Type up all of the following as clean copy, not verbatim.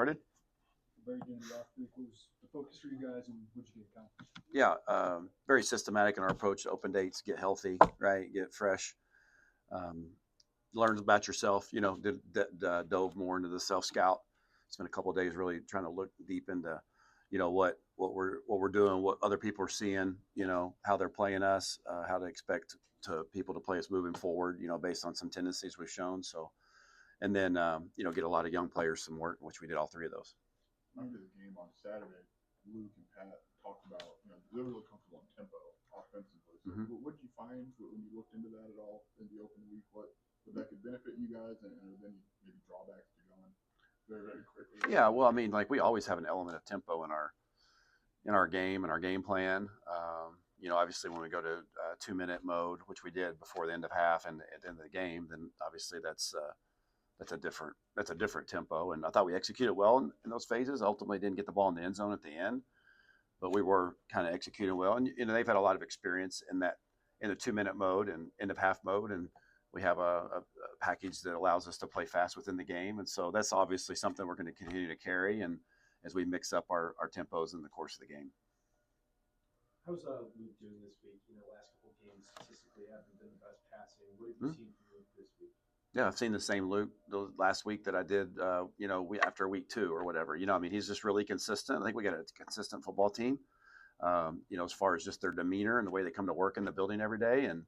started. Very good last week. What was the focus for you guys, and what did you get accomplished? Yeah, very systematic in our approach to open dates. Get healthy, right? Get fresh. Um, Learn about yourself. Dove more into the self scout. Spent a couple of days really trying to look deep into, what we're doing, what other people are seeing. How they're playing us, how to expect to people to play us moving forward. Based on some tendencies we've shown. So, and then get a lot of young players some work, which we did all three of those. After the game on Saturday, Luke and Pat talked about, they were really comfortable in tempo offensively. So what did you find when you looked into that at all in the open week? What that could benefit you guys, and then maybe drawbacks to going very, very quickly? Yeah, well, I mean, like we always have an element of tempo in our game and our game plan. Obviously when we go to 2-minute mode, which we did before the end of half and at the end of the game, then obviously that's a different tempo. And I thought we executed well in those phases. Ultimately didn't get the ball in the end zone at the end, but we were kind of executing well. And they've had a lot of experience in the 2-minute mode and end of half mode, and we have a package that allows us to play fast within the game. And so that's obviously something we're going to continue to carry, and as we mix up our tempos in the course of the game. How's Luke doing this week? Last couple of games statistically haven't been the best passing. What have you seen from Luke this week? Yeah, I've seen the same Luke the last week that I did, after week 2 or whatever. He's just really consistent. I think we got a consistent football team, as far as just their demeanor and the way they come to work in the building every day. And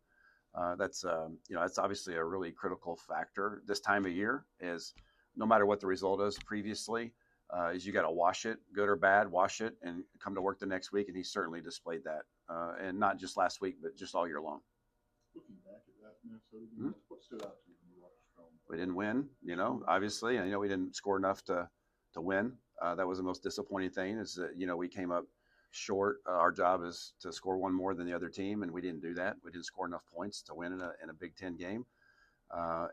that's obviously a really critical factor this time of year, is no matter what the result is previously, is you got to wash it, good or bad, wash it and come to work the next week. And he certainly displayed that. And not just last week, but just all year long. Looking back at that Minnesota game, what stood out to you when you watched film? We didn't win, obviously, and we didn't score enough to win. That was the most disappointing thing, is that we came up short. Our job is to score one more than the other team, and we didn't do that. We didn't score enough points to win in a Big Ten game. There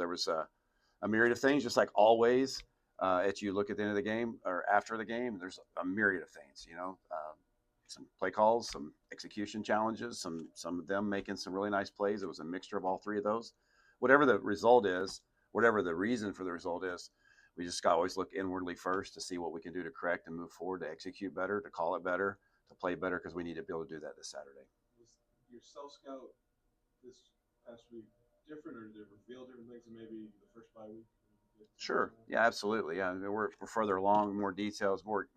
was a myriad of things, just like always. As you look at the end of the game or after the game, there's a myriad of things. Some play calls, some execution challenges, some of them making some really nice plays. It was a mixture of all three of those. Whatever the result is, whatever the reason for the result is, we just got to always look inwardly first to see what we can do to correct and move forward, to execute better, to call it better, to play better, because we need to be able to do that this Saturday. Was your self-scout this past week different, or did it reveal different things than maybe the first bye week? Sure. Yeah, absolutely. Yeah, we're further along, more details, more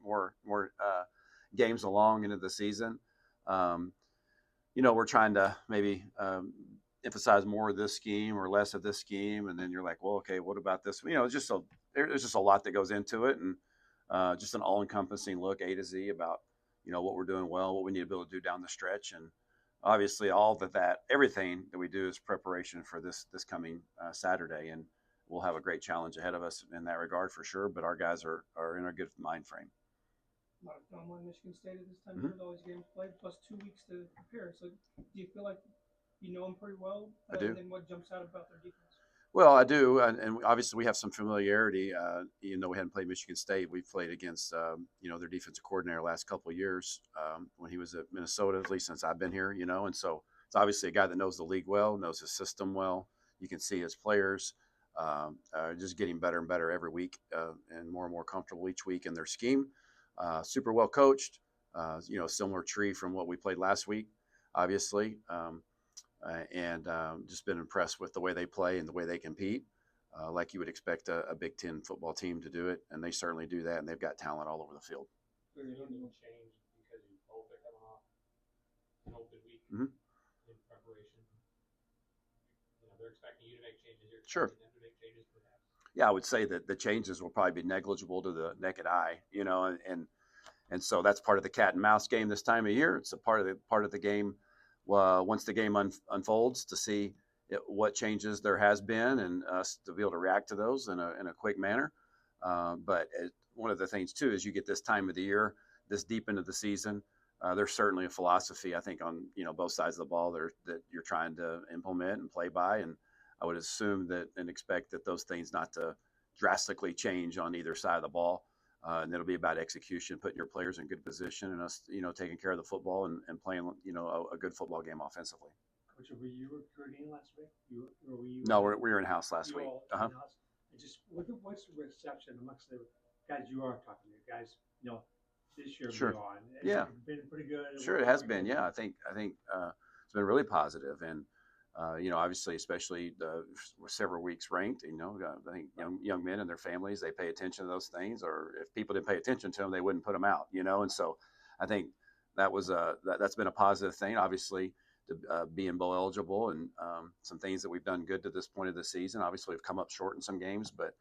games along into the season. We're trying to maybe emphasize more of this scheme or less of this scheme, and then you're like, well, okay, what about this? There's just a lot that goes into it, and just an all-encompassing look, A to Z, about what we're doing well, what we need to be able to do down the stretch, and obviously everything that we do is preparation for this coming Saturday, and we'll have a great challenge ahead of us in that regard for sure. But our guys are in a good mind frame. A lot of film on Michigan State at this time with all these games played, plus 2 weeks to prepare. So do you feel like you know them pretty well? I do. And then what jumps out about their defense? Well, I do, and obviously we have some familiarity. Even though we hadn't played Michigan State, we played against their defensive coordinator last couple of years when he was at Minnesota, at least since I've been here. And so it's obviously a guy that knows the league well, knows his system well. You can see his players just getting better and better every week, and more comfortable each week in their scheme. Super well coached, similar tree from what we played last week, obviously. And just been impressed with the way they play and the way they compete, like you would expect a Big Ten football team to do it, and they certainly do that, and they've got talent all over the field. Is there anything change because you both are coming off an open week in preparation? They're expecting you to make changes. You're expecting them to make changes, perhaps. Yeah, I would say that the changes will probably be negligible to the naked eye, and so that's part of the cat and mouse game this time of year. It's a part of the game. Once the game unfolds, to see what changes there has been, and us to be able to react to those in a quick manner. But one of the things too is you get this time of the year, this deep into the season. There's certainly a philosophy, I think, on both sides of the ball that you're trying to implement and play by, and I would assume that and expect that those things not to drastically change on either side of the ball. And it'll be about execution, putting your players in good position, and us, taking care of the football and playing, a good football game offensively. Coach, were you recruiting last week? No, we were in house last week. In-house? And just what's the reception amongst the guys you are talking to, guys, this year Sure. beyond? Has Yeah. it been pretty good? Sure, it has been. Yeah, I think it's been really positive, and obviously, especially we're several weeks ranked. I think young men and their families, they pay attention to those things, or if people didn't pay attention to them, they wouldn't put them out. And so I think that's been a positive thing. Obviously, to being bowl eligible and some things that we've done good to this point of the season. Obviously, we've come up short in some games, but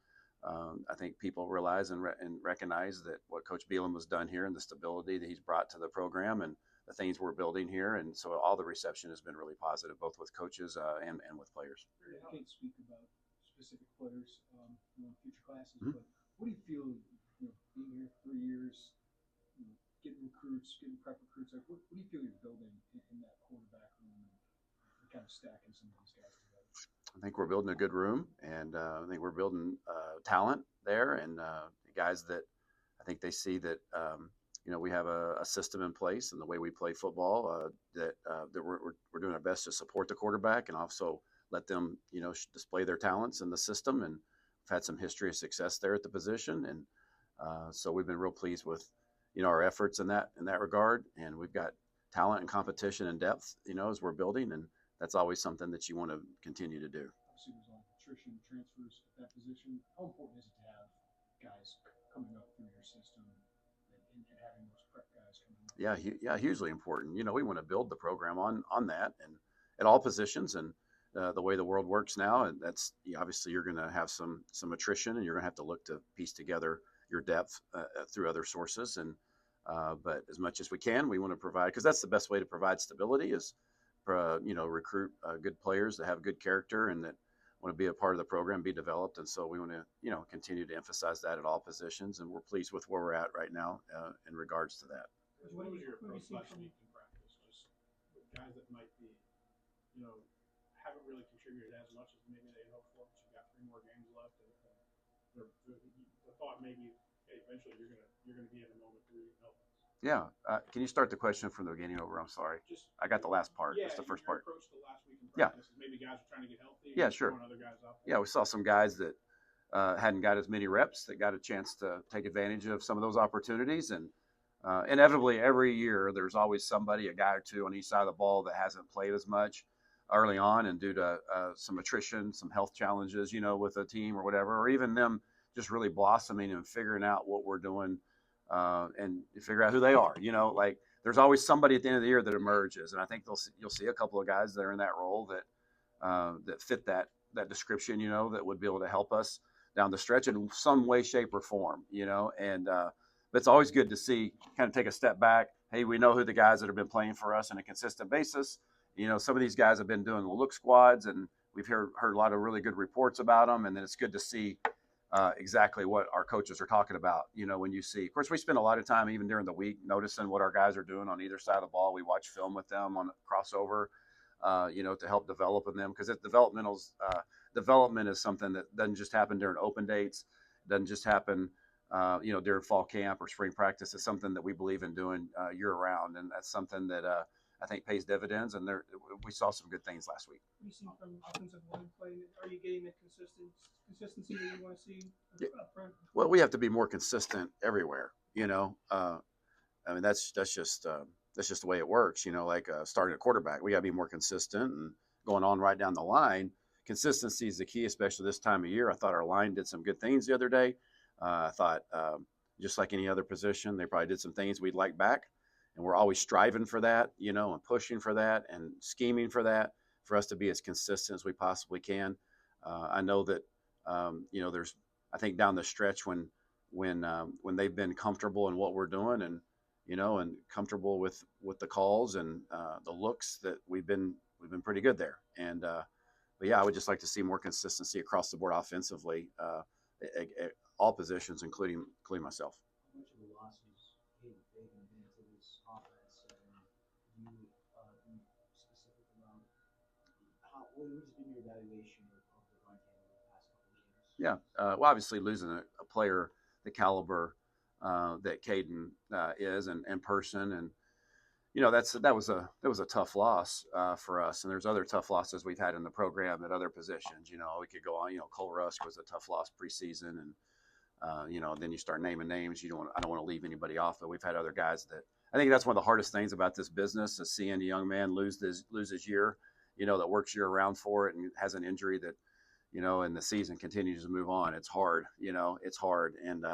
I think people realize and recognize that what Coach Beelan has done here and the stability that he's brought to the program and the things we're building here. And so all the reception has been really positive, both with coaches and with players. I can't speak about specific players, in future classes, Mhm. but what do you feel, being here 3 years, getting recruits, getting prep recruits, like what do you feel you're building in that quarterback room and kind of stacking some of these guys together? I think we're building a good room, and I think we're building talent there, and guys that I think they see that we have a system in place and the way we play football that we're doing our best to support the quarterback and also let them display their talents in the system. And we've had some history of success there at the position, and so we've been real pleased with our efforts in that regard. And we've got talent and competition and depth as we're building, and that's always something that you want to continue to do. Obviously, there's a lot of attrition, transfers at that position. How important is it to have guys coming up through your system and having those prep guys coming up? Yeah, hugely important. We want to build the program on that and at all positions. And the way the world works now, and that's obviously you're going to have some attrition, and you're going to have to look to piece together your depth through other sources. And but as much as we can, we want to provide, because that's the best way to provide stability is recruit good players that have good character and that want to be a part of the program, be developed. And so we want to, continue to emphasize that at all positions. And we're pleased with where we're at right now in regards to that. What was your approach last week in practice? Just with guys that might be, haven't really contributed as much as maybe they hoped for, but you've got 3 more games left, and the thought maybe, hey, eventually you're gonna be in a moment where you can help us. Yeah. Can you start the question from the beginning over? I'm sorry. I got the last part. Just the first part. Approach the last week in Yeah. practice is maybe guys are trying to get healthy. Yeah, sure. Other guys out there. Yeah, we saw some guys that hadn't got as many reps that got a chance to take advantage of some of those opportunities. And inevitably, every year, there's always somebody, a guy or two on each side of the ball that hasn't played as much early on, and due to some attrition, some health challenges, with a team or whatever, or even them just really blossoming and figuring out what we're doing and figure out who they are. Like there's always somebody at the end of the year that emerges, and I think you'll see a couple of guys that are in that role that fit that description, that would be able to help us down the stretch in some way, shape, or form, and but it's always good to see, kind of take a step back. Hey, we know who the guys that have been playing for us on a consistent basis. Some of these guys have been doing the look squads, and we've heard a lot of really good reports about them. And then it's good to see exactly what our coaches are talking about. When you see, of course, we spend a lot of time even during the week noticing what our guys are doing on either side of the ball. We watch film with them on crossover, to help develop in them, because development is something that doesn't just happen during open dates. It doesn't just happen, during fall camp or spring practice. It's something that we believe in doing year round, and that's something that I think pays dividends. And we saw some good things last week. What do you see from offensive line play? Are you getting the consistency that you want to see up front? Well, we have to be more consistent everywhere. I mean, that's just the way it works. Like starting a quarterback, we got to be more consistent, and going on right down the line. Consistency is the key, especially this time of year. I thought our line did some good things the other day. I thought, just like any other position, they probably did some things we'd like back. And we're always striving for that, and pushing for that and scheming for that, for us to be as consistent as we possibly can. I know that, there's, I think down the stretch when they've been comfortable in what we're doing, and, and comfortable with the calls and the looks, that we've been pretty good there. And, but yeah, I would just like to see more consistency across the board offensively, at all positions, including myself. How much of the losses Kaden into this offense, and you specific around what has been your evaluation of the run game over the past couple of games? Yeah, well, obviously losing a player the caliber that Kaden is, and person, and that was a tough loss for us, and there's other tough losses we've had in the program at other positions. We could go on. Cole Rusk was a tough loss preseason, and then you start naming names. I don't want to leave anybody off, but we've had other guys that I think that's one of the hardest things about this business is seeing a young man lose his year, that works year round for it and has an injury that, and the season continues to move on. It's hard, it's hard. And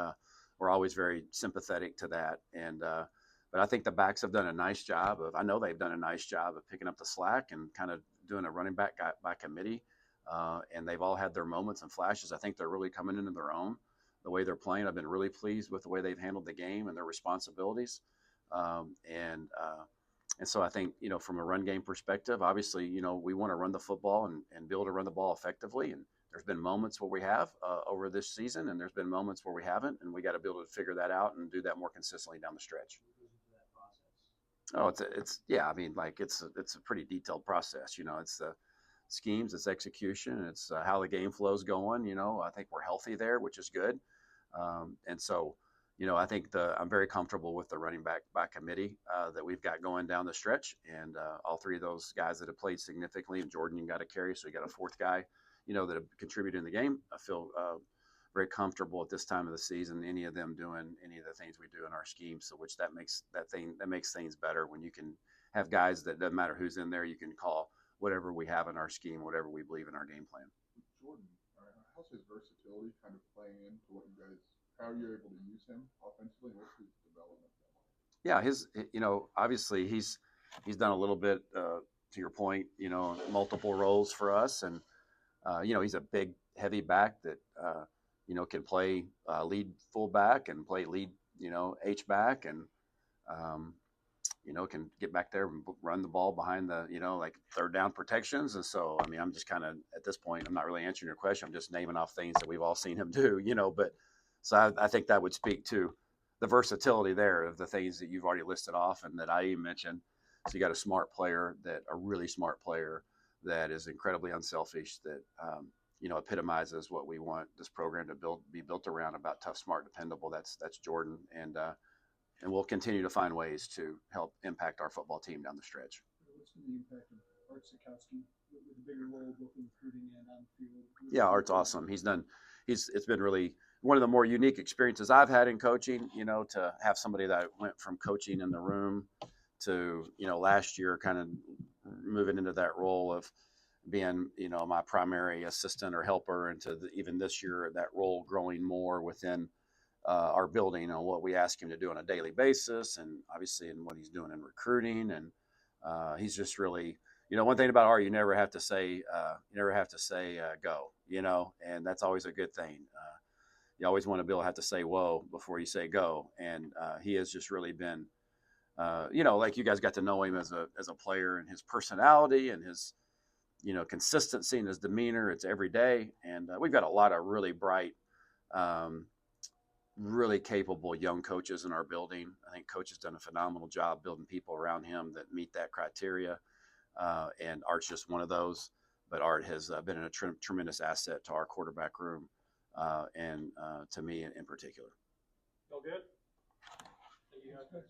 we're always very sympathetic to that. And, but I think the backs have done a nice job I know they've done a nice job of picking up the slack and kind of doing a running back by committee. And they've all had their moments and flashes. I think they're really coming into their own the way they're playing. I've been really pleased with the way they've handled the game and their responsibilities. And so I think, from a run game perspective, obviously, we want to run the football and be able to run the ball effectively. And there's been moments where we have over this season, and there's been moments where we haven't, and we got to be able to figure that out and do that more consistently down the stretch. Oh, it's a pretty detailed process. It's the schemes, it's execution, it's how the game flow's going. I think we're healthy there, which is good. And so, I think I'm very comfortable with the running back by committee that we've got going down the stretch, and all three of those guys that have played significantly. And Jordan, you got to carry, so you got a fourth guy, that have contributed in the game. I feel very comfortable at this time of the season, any of them doing any of the things we do in our scheme. So, which that makes things better when you can have guys that doesn't matter who's in there, you can call whatever we have in our scheme, whatever we believe in our game plan. Jordan, how's his versatility kind of playing into what you guys? How are you able to use him offensively? What's his development? Yeah, obviously he's done a little bit to your point, multiple roles for us, and he's a big, heavy back that can play lead fullback and play lead, H back, and can get back there and run the ball behind the, like third down protections. And so, I'm just kind of at this point, I'm not really answering your question. I'm just naming off things that we've all seen him do, but so I think that would speak to the versatility there of the things that you've already listed off and that I even mentioned. So you got a really smart player that is incredibly unselfish, that, epitomizes what we want this program to be built around, about tough, smart, dependable. That's Jordan. And we'll continue to find ways to help impact our football team down the stretch. What's been the impact of Art Selfscouting with a bigger role both in recruiting and on the field? Yeah, Art's awesome. It's been really one of the more unique experiences I've had in coaching, to have somebody that went from coaching in the room to, last year kind of moving into that role of being, my primary assistant or helper, and even this year, that role growing more within our building on what we ask him to do on a daily basis, and obviously in what he's doing in recruiting. And he's just really, one thing about Art, you never have to say go, and that's always a good thing. You always want to be able to have to say whoa before you say go. And he has just really been, like you guys got to know him as a player, and his personality and his, consistency and his demeanor. It's every day. And we've got a lot of really bright, really capable young coaches in our building. I think Coach has done a phenomenal job building people around him that meet that criteria. And Art's just one of those. But Art has been a tremendous asset to our quarterback room. And to me in particular. All good? Thank you guys.